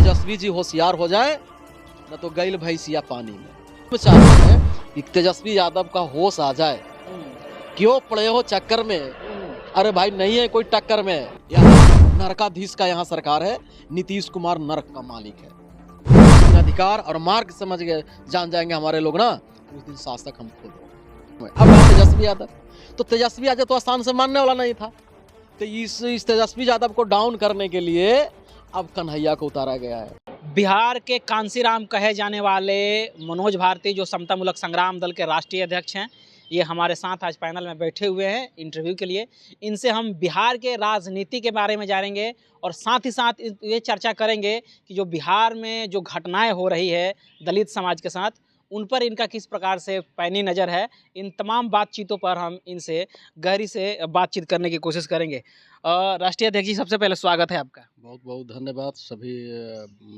तेजस्वी जी होशियार हो जाए न तो गईल भैंसिया पानी में। चाहते हैं कि तेजस्वी यादव का होश आ जाए। क्यों पड़े हो चक्कर में? अरे भाई नहीं है कोई टक्कर में। यहाँ नरकाधीश का यहाँ सरकार है। नीतीश कुमार नरक का मालिक है। अधिकार और मार्ग समझ गए जान जाएंगे हमारे लोग ना, उस दिन शासक हम खुद। अब तेजस्वी यादव, तो तेजस्वी यादव तो आसान से मानने वाला नहीं था। तो इस तेजस्वी यादव को डाउन करने के लिए अब कन्हैया को उतारा गया है। बिहार के कांसीराम कहे जाने वाले मनोज भारती, जो समतामूलक संग्राम दल के राष्ट्रीय अध्यक्ष हैं, ये हमारे साथ आज पैनल में बैठे हुए हैं इंटरव्यू के लिए। इनसे हम बिहार के राजनीति के बारे में जानेंगे और साथ ही साथ ये चर्चा करेंगे कि जो बिहार में जो घटनाएं हो रही है दलित समाज के साथ, उन पर इनका किस प्रकार से पैनी नज़र है। इन तमाम बातचीतों पर हम इनसे गहरी से बातचीत करने की कोशिश करेंगे। राष्ट्रीय अध्यक्ष जी, सबसे पहले स्वागत है आपका। बहुत बहुत धन्यवाद सभी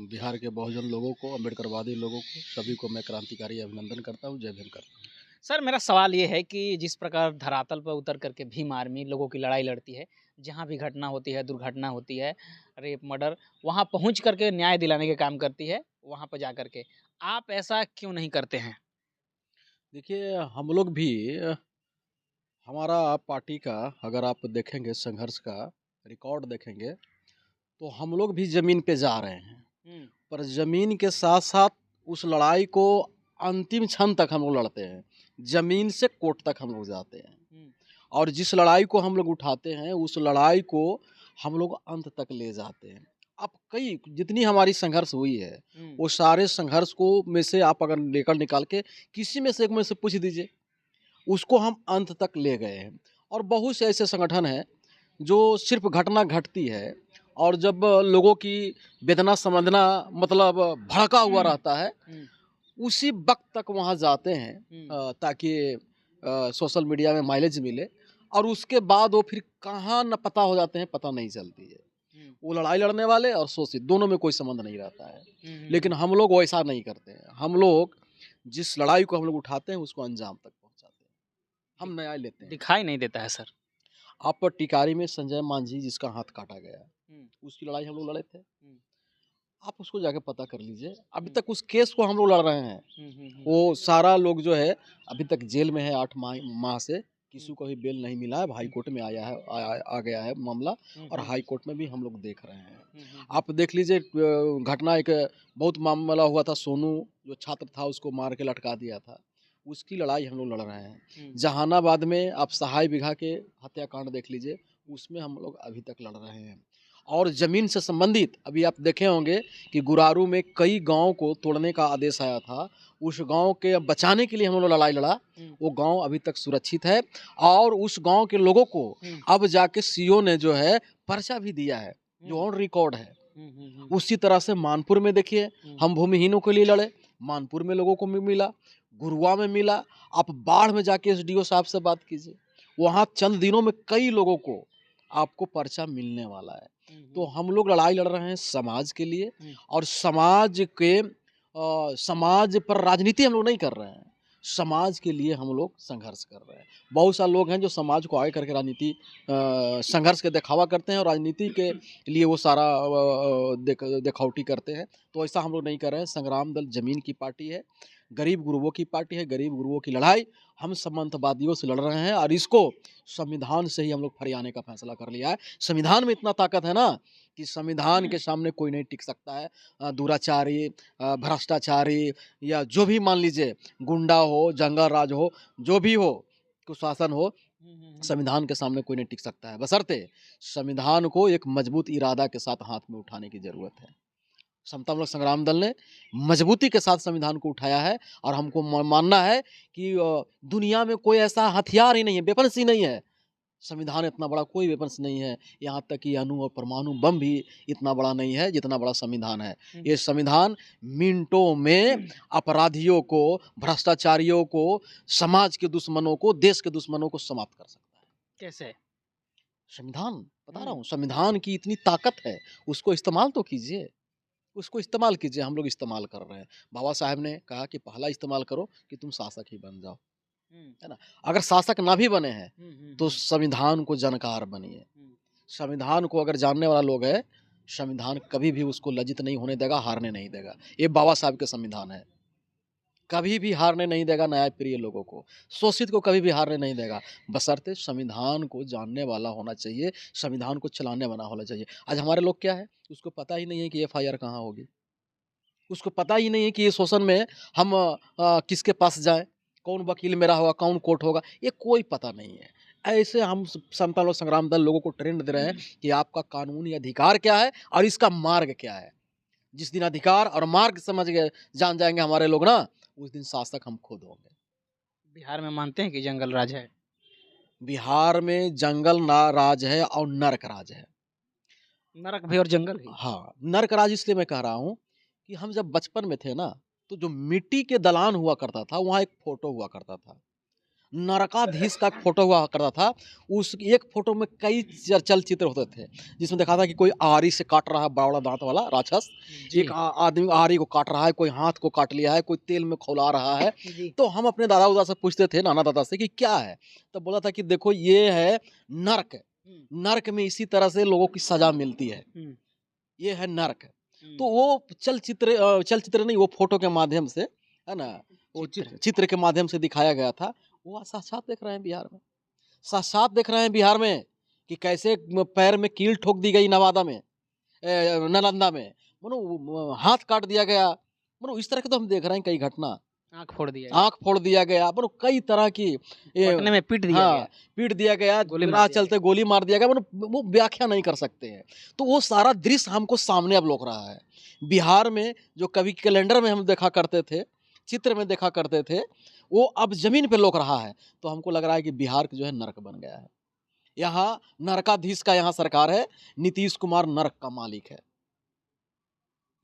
बिहार के बहुजन लोगों को, अम्बेडकरवादी लोगों को, सभी को मैं क्रांतिकारी अभिनंदन करता हूँ, जय भीम करता हूँ। सर, मेरा सवाल ये है कि जिस प्रकार धरातल पर उतर करके भीम आर्मी लोगों की लड़ाई लड़ती है, जहाँ भी घटना होती है, दुर्घटना होती है, रेप मर्डर, वहाँ पहुँच करके न्याय दिलाने के काम करती है, वहाँ पर जा करके आप ऐसा क्यों नहीं करते हैं? देखिए हम लोग भी हमारा पार्टी का अगर आप देखेंगे संघर्ष का रिकॉर्ड देखेंगे तो हम लोग भी ज़मीन पे जा रहे हैं, पर ज़मीन के साथ साथ उस लड़ाई को अंतिम क्षण तक हम लोग लड़ते हैं। ज़मीन से कोर्ट तक हम लोग जाते हैं और जिस लड़ाई को हम लोग उठाते हैं उस लड़ाई को हम लोग अंत तक ले जाते हैं। अब कई जितनी हमारी संघर्ष हुई है वो सारे संघर्ष को में से आप अगर लेकर निकाल के किसी में से एक में से पूछ दीजिए, उसको हम अंत तक ले गए हैं। और बहुत से ऐसे संगठन हैं जो सिर्फ घटना घटती है और जब लोगों की वेदना समझना मतलब भड़का हुआ रहता है, उसी वक्त तक वहाँ जाते हैं ताकि सोशल मीडिया में माइलेज मिले, और उसके बाद वो फिर कहाँ न पता हो जाते हैं, पता नहीं चलती है। वो लड़ाई लड़ने वाले और शोषित दोनों में कोई संबंध नहीं रहता है। लेकिन हम लोग वैसा नहीं करते हैं। हम लोग जिस लड़ाई को हम लोग उठाते हैं उसको अंजाम तक पहुँचाते हैं, हम न्याय लेते हैं। दिखाई नहीं देता है सर। आप टिकारी में संजय मांझी जिसका हाथ काटा गया, उसकी लड़ाई हम लोग लड़े थे। आप उसको जाके पता कर लीजिए, अभी तक उस केस को हम लोग लड़ रहे हैं। वो सारा लोग जो है अभी तक जेल में है 8 माह से, किसी को भी बेल नहीं मिला है। हाई कोर्ट में आया है, आ गया है मामला, और हाई कोर्ट में भी हम लोग देख रहे हैं। आप देख लीजिए घटना एक बहुत मामला हुआ था, सोनू जो छात्र था उसको मार के लटका दिया था, उसकी लड़ाई हम लोग लड़ रहे हैं। जहानाबाद में आप सहाय बिघा के हत्याकांड देख लीजिए, उसमें हम लोग अभी तक लड़ रहे हैं। और ज़मीन से संबंधित अभी आप देखे होंगे कि गुरारू में कई गांव को तोड़ने का आदेश आया था, उस गांव के बचाने के लिए हम लोग लड़ाई लड़ा। वो गांव अभी तक सुरक्षित है और उस गांव के लोगों को अब जाके सीओ ने जो है पर्चा भी दिया है, जो ऑन रिकॉर्ड है। उसी तरह से मानपुर में देखिए, हम भूमिहीनों के लिए लड़े, मानपुर में लोगों को मिला, गुरुआ में मिला। आप बाढ़ में जाके एसडीओ साहब से बात कीजिए, वहाँ चंद दिनों में कई लोगों को आपको पर्चा मिलने वाला है। तो हम लोग लड़ाई लड़ रहे हैं समाज के लिए, और समाज पर राजनीति हम लोग नहीं कर रहे हैं, समाज के लिए हम लोग संघर्ष कर रहे हैं। बहुत सारे लोग हैं जो समाज को आगे करके राजनीति संघर्ष के दिखावा करते हैं और राजनीति के लिए वो सारा दिखावटी करते हैं। तो ऐसा हम लोग नहीं कर रहे हैं। संग्राम दल जमीन की पार्टी है, गरीब गुरुओं की पार्टी है। गरीब गुरुओं की लड़ाई हम सामंतवादियों से लड़ रहे हैं, और इसको संविधान से ही हम लोग फरियाने का फैसला कर लिया है। संविधान में इतना ताकत है ना कि संविधान के सामने कोई नहीं टिक सकता है। दुराचारी, भ्रष्टाचारी, या जो भी मान लीजिए गुंडा हो, जंगल राज हो, जो भी हो, कुशासन हो, संविधान के सामने कोई नहीं टिक सकता है, बशर्ते संविधान को एक मजबूत इरादा के साथ हाथ में उठाने की जरूरत है। समतामूलक संग्राम दल ने मजबूती के साथ संविधान को उठाया है, और हमको मानना है कि दुनिया में कोई ऐसा हथियार ही नहीं है, वेपन्स ही नहीं है। संविधान इतना बड़ा कोई वेपन्स नहीं है, यहाँ तक कि अणु और परमाणु बम भी इतना बड़ा नहीं है जितना बड़ा संविधान है। ये संविधान मिनटों में अपराधियों को, भ्रष्टाचारियों को, समाज के दुश्मनों को, देश के दुश्मनों को समाप्त कर सकता है। कैसे? संविधान बता रहा हूँ, संविधान की इतनी ताकत है, उसको इस्तेमाल तो कीजिए, उसको इस्तेमाल कीजिए। हम लोग इस्तेमाल कर रहे हैं। बाबा साहब ने कहा कि पहला इस्तेमाल करो कि तुम शासक ही बन जाओ, है ना। अगर शासक ना भी बने हैं तो संविधान को जानकार बनिए। संविधान को अगर जानने वाला लोग है संविधान कभी भी उसको लज्जित नहीं होने देगा, हारने नहीं देगा। ये बाबा साहब के संविधान है, कभी भी हारने नहीं देगा न्याय प्रिय लोगों को, शोषित को कभी भी हारने नहीं देगा, बशर्ते संविधान को जानने वाला होना चाहिए, संविधान को चलाने वाला होना चाहिए। आज हमारे लोग क्या है, उसको पता ही नहीं है कि एफआईआर कहाँ होगी, उसको पता ही नहीं है कि ये शोषण में हम किसके पास जाएं, कौन वकील मेरा होगा, कौन कोर्ट होगा, ये कोई पता नहीं है। ऐसे हम समता लोक संग्राम दल लोगों को ट्रेंड दे रहे हैं कि आपका कानूनी अधिकार क्या है और इसका मार्ग क्या है। जिस दिन अधिकार और मार्ग समझ गए जान जाएंगे हमारे लोग ना, उस दिन शासक हम खुद होंगे। बिहार में मानते हैं कि जंगल राज है? बिहार में जंगल ना राज है और नरक राज है। नरक भी और जंगल भी। हाँ, नरक राज इसलिए मैं कह रहा हूँ कि हम जब बचपन में थे ना, तो जो मिट्टी के दलान हुआ करता था, वहाँ एक फोटो हुआ करता था, नरकाधीश का फोटो हुआ करता था। उस एक फोटो में कई चलचित्र होते थे, जिसमें देखा था कि कोई आरी से काट रहा है, बड़ा दांत वाला राक्षस, एक आदमी आरी को काट रहा है, कोई हाथ को काट लिया है, कोई तेल में खौला रहा है। तो हम अपने दादा उदा से पूछते थे, नाना दादा से, कि क्या है, तो बोला था कि देखो ये है नर्क, नर्क में इसी तरह से लोगों की सजा मिलती है, ये है नर्क। तो वो चलचित्र नहीं, वो फोटो के माध्यम से, है ना, वो चित्र के माध्यम से दिखाया गया था। वो साक्षात देख रहे हैं बिहार में, साक्षात देख रहे हैं बिहार में कि कैसे पैर में कील ठोक दी गई नवादा में, नालंदा में, मानो हाथ काट दिया गया, मानो इस तरह के तो हम देख रहे हैं कई घटना। आँख फोड़ दिया गया, मानो कई तरह की, पटने में पीट दिया गया, पीट दिया गया, राह चलते गोली मार दिया गया, मानो वो व्याख्या नहीं कर सकते हैं। तो वो सारा दृश्य हमको सामने अब लोक रहा है बिहार में, जो कभी कैलेंडर में हम देखा करते थे, चित्र में देखा करते थे, वो अब जमीन पे लोक रहा है। तो हमको लग रहा है कि बिहार जो है नरक बन गया है। यहाँ नरकाधीश का यहाँ सरकार है, नीतीश कुमार नरक का मालिक है।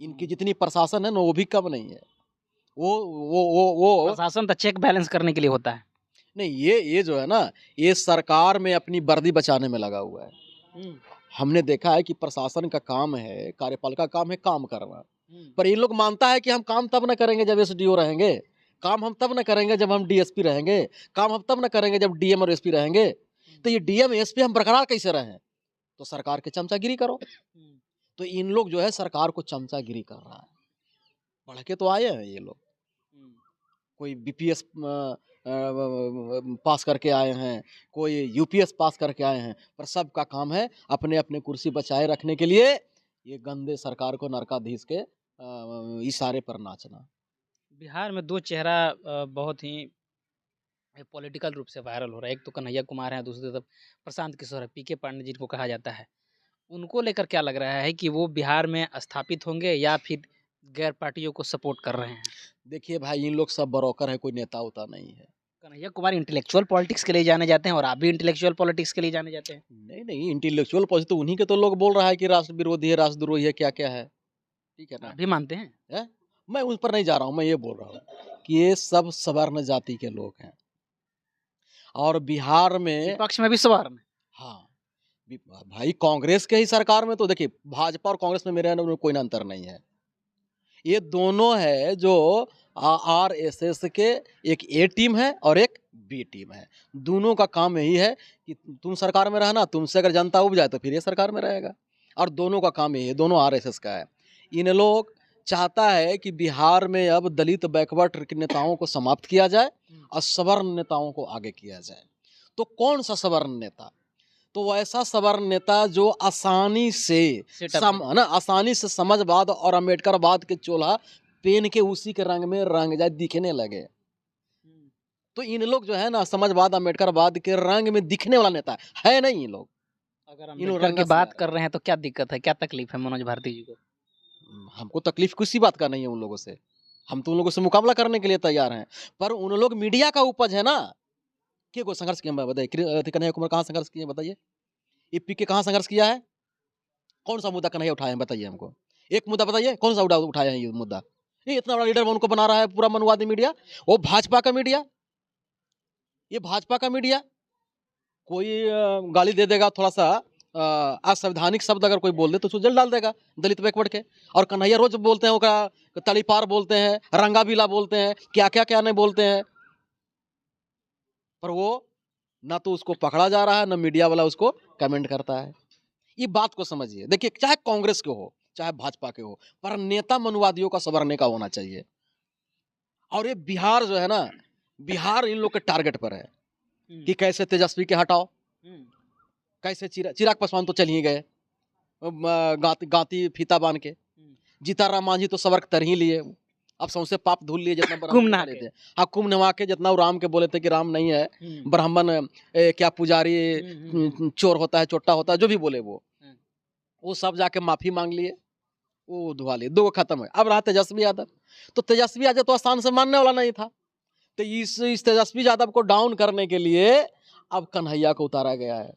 इनकी जितनी प्रशासन है ना, वो भी कम नहीं है। वो प्रशासन तो चेक बैलेंस करने के लिए होता है। नहीं, ये जो है ना, ये सरकार में अपनी वर्दी बचाने में लगा हुआ है। हमने देखा है कि प्रशासन का काम है, कार्यपालिका का काम है काम करना, पर ये लोग मानता है कि हम काम तब न करेंगे जब एसडीओ रहेंगे, काम हम तब न करेंगे जब हम डीएसपी रहेंगे, काम हम तब न करेंगे जब डीएम और एसपी रहेंगे। तो ये डीएम एसपी हम बरकरार कैसे रहें? तो सरकार के चमचागिरी करो। तो इन लोग जो है सरकार को चमचागिरी कर रहा है। पढ़ के तो आए हैं ये लोग, कोई बीपीएस पास करके आए हैं, कोई यूपीएस पास करके आए हैं, पर सबका काम है अपने अपने कुर्सी बचाए रखने के लिए ये गंदे सरकार को नरकाधीश के इशारे पर नाचना। बिहार में दो चेहरा बहुत ही पॉलिटिकल रूप से वायरल हो रहा है। एक तो कन्हैया कुमार है, दूसरी तरफ प्रशांत किशोर है, पीके पांडे जिनको कहा जाता है। उनको लेकर क्या लग रहा है कि वो बिहार में स्थापित होंगे या फिर गैर पार्टियों को सपोर्ट कर रहे हैं? देखिए भाई, इन लोग सब ब्रोकर है, कोई नेता होता नहीं है। कन्हैया कुमार इंटेलेक्चुअल पॉलिटिक्स के लिए जाने जाते हैं और आप भी इंटेलेक्चुअल पॉलिटिक्स के लिए जाने जाते हैं। नहीं, इंटेलेक्चुअल पॉलिटिक्स तो उन्हीं के तो लोग बोल रहा है कि राष्ट्र विरोधी है, राष्ट्रद्रोही है, क्या क्या है, ठीक है ना, भी मानते हैं है? मैं उस पर नहीं जा रहा हूँ, मैं ये बोल रहा हूँ कि ये सब सवर्ण जाति के लोग हैं और बिहार में विपक्ष में भी सवर्ण। हाँ भाई, कांग्रेस के ही सरकार में तो देखिए, भाजपा और कांग्रेस में मेरे कोई ना अंतर नहीं है। ये दोनों है जो आरएसएस के, एक ए टीम है और एक बी टीम है। दोनों का काम यही है कि तुम सरकार में रहना, तुमसे अगर जनता उब जाए तो फिर ये सरकार में रहेगा, और दोनों का काम यही है, दोनों आरएसएस का है। इन लोग चाहता है कि बिहार में अब दलित बैकवर्ड के नेताओं को समाप्त किया जाए और सवर्ण नेताओं को आगे किया जाए। तो कौन सा सवर्ण नेता? तो वैसा सवर्ण नेता जो आसानी से आसानी से समाजवाद और अम्बेडकरवाद के चोला पेन के उसी के रंग में रंग जाए, दिखने लगे। तो इन लोग जो है ना, समाजवाद अम्बेडकरवाद के रंग में दिखने वाला नेता है नहीं। इन लोग अगर अम्बेडकर की बात कर रहे हैं तो क्या दिक्कत है, क्या तकलीफ है मनोज भारती जी को? हमको तकलीफ किसी बात का नहीं है उन लोगों से, हम तो उन लोगों से मुकाबला करने के लिए तैयार हैं। पर उन लोग मीडिया का उपज है ना, के को संघर्ष किया बताइए, कन्हैया कुमार कहाँ संघर्ष किए बताइए, ईपी के कहाँ संघर्ष किया है, कौन सा मुद्दा कन्हैया उठाए हैं बताइए हमको, एक मुद्दा बताइए कौन सा उठाया है ये मुद्दा। ये इतना बड़ा लीडर उनको बना रहा है पूरा मनवादी मीडिया, वो भाजपा का मीडिया, ये भाजपा का मीडिया। कोई गाली दे देगा, थोड़ा सा असंवैधानिक शब्द अगर कोई बोल दे तो उसको जेल डाल देगा दलित बैकवर्ड के। और कन्हैया रोज बोलते हैं, वो तड़ीपार बोलते हैं, रंगाबिला बोलते हैं, क्या क्या क्या नहीं बोलते हैं, पर वो ना तो उसको पकड़ा जा रहा है, ना मीडिया वाला उसको कमेंट करता है। ये बात को समझिए। देखिए, चाहे कांग्रेस के हो, चाहे भाजपा के हो, पर नेता मनुवादियों का संवरने का होना चाहिए। और ये बिहार जो है ना, बिहार इन लोग के टारगेट पर है कि कैसे तेजस्वी के हटाओ, कैसे चिराग पासवान तो चल ही गए गाती फीता बांध के, जीताराम मांझी तो सवर्ग तर ही लिए, अब सौंसे पाप धुल लिए जितना कुंभ नहा थे। हाँ, कुंभ नहा के जितना राम के बोले थे कि राम नहीं है, ब्राह्मण क्या पुजारी चोर होता है, चोट्टा होता है, जो भी बोले वो सब जाके माफी मांग लिए, वो धुआ लिए, दो खत्म है। अब रहा तेजस्वी यादव, तो तेजस्वी यादव तो आसान से मानने वाला नहीं था, तो इस तेजस्वी यादव को डाउन करने के लिए अब कन्हैया को उतारा गया है।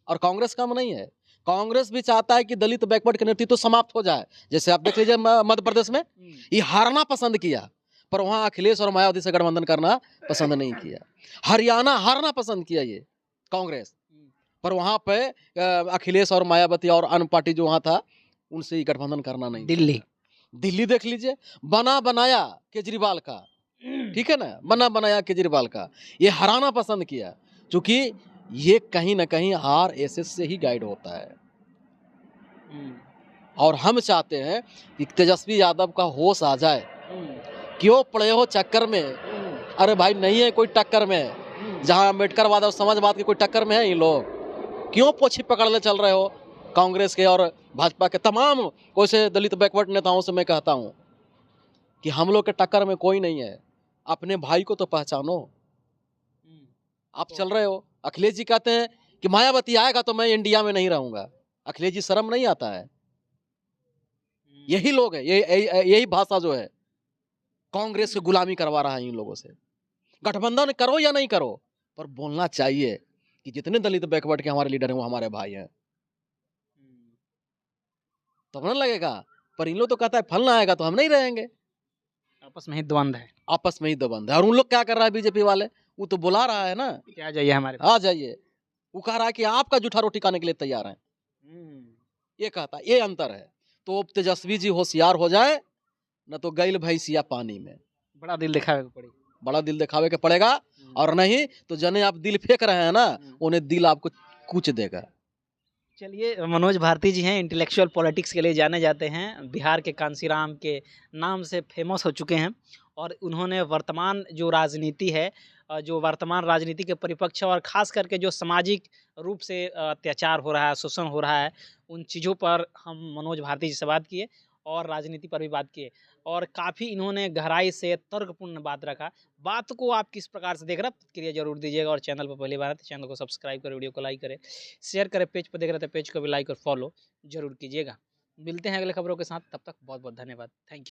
और कांग्रेस कम नहीं है, कांग्रेस भी चाहता है कि दलित बैकवर्ड का नेतृत्व तो समाप्त हो जाए। जैसे आप देख लीजिए मध्य प्रदेश में ये हारना पसंद किया, पर वहां अखिलेश और मायावती से गठबंधन करना पसंद नहीं किया। हरियाणा हारना पसंद किया ये कांग्रेस, पर वहां पे अखिलेश और मायावती और अन्य पार्टी जो वहां था उनसे गठबंधन करना नहीं। दिल्ली देख लीजिए, बना बनाया केजरीवाल का, ठीक है ना, बना बनाया केजरीवाल का, ये हराना पसंद किया, क्योंकि ये कहीं ना कहीं आरएसएस से ही गाइड होता है। और हम चाहते हैं कि तेजस्वी यादव का होश आ जाए। क्यों पड़े हो चक्कर में? अरे भाई, नहीं है कोई टक्कर में, जहां अम्बेडकरवाद और समाजवाद की कोई टक्कर में है ये लोग। क्यों पोछी पकड़ने चल रहे हो? कांग्रेस के और भाजपा के तमाम वैसे दलित बैकवर्ड नेताओं से मैं कहता हूं कि हम लोग के टक्कर में कोई नहीं है। अपने भाई को तो पहचानो। आप चल रहे हो, अखिलेश जी कहते हैं कि मायावती आएगा तो मैं इंडिया में नहीं रहूंगा। अखिलेश जी शर्म नहीं आता है? यही लोग है, यही भाषा जो है कांग्रेस की गुलामी करवा रहा है इन लोगों से। गठबंधन करो या नहीं करो, पर बोलना चाहिए कि जितने दलित बैकवर्ड के हमारे लीडर हैं वो हमारे भाई हैं, तब ना लगेगा। पर इन लोग तो कहता है फलना आएगा तो हम नहीं रहेंगे। आपस में ही द्वंद है, आपस में ही द्वंद है। और उन लोग क्या कर रहा है, बीजेपी वाले, वो तो बुला रहा है ना कि आ जाइए हमारे आ जाइए। वो कह रहा है कि आपका जूठा रोटी खाने के लिए तैयार है, ये कहता है। ये अंतर है। तो तेजस्वी जी होशियार हो जाए, न तो गैल भैंसिया पानी में। बड़ा दिल दिखावे को पड़ेगा, बड़ा दिल दिखावे के पड़ेगा, और नहीं तो जने आप दिल फेंक रहे हैं ना, उन्हें दिल आपको कूच देगा। चलिए, मनोज भारती जी हैं, इंटेलेक्चुअल पॉलिटिक्स के लिए जाने जाते हैं, बिहार के कांसीराम के नाम से फेमस हो चुके हैं। और उन्होंने वर्तमान जो राजनीति है, जो वर्तमान राजनीति के परिपक्ष और ख़ास करके जो सामाजिक रूप से अत्याचार हो रहा है, शोषण हो रहा है, उन चीज़ों पर हम मनोज भारती जी से बात किए और राजनीति पर भी बात किए। और काफ़ी इन्होंने गहराई से तर्कपूर्ण बात रखा। बात को आप किस प्रकार से देख रहे हैं, प्रतिक्रिया जरूर दीजिएगा। और चैनल पर पहली बार है तो चैनल को सब्सक्राइब करें, वीडियो को लाइक करें, शेयर करें। पेज पर देख रहे थे, पेज को भी लाइक और फॉलो जरूर कीजिएगा। मिलते हैं अगले खबरों के साथ, तब तक बहुत बहुत धन्यवाद। Thank you.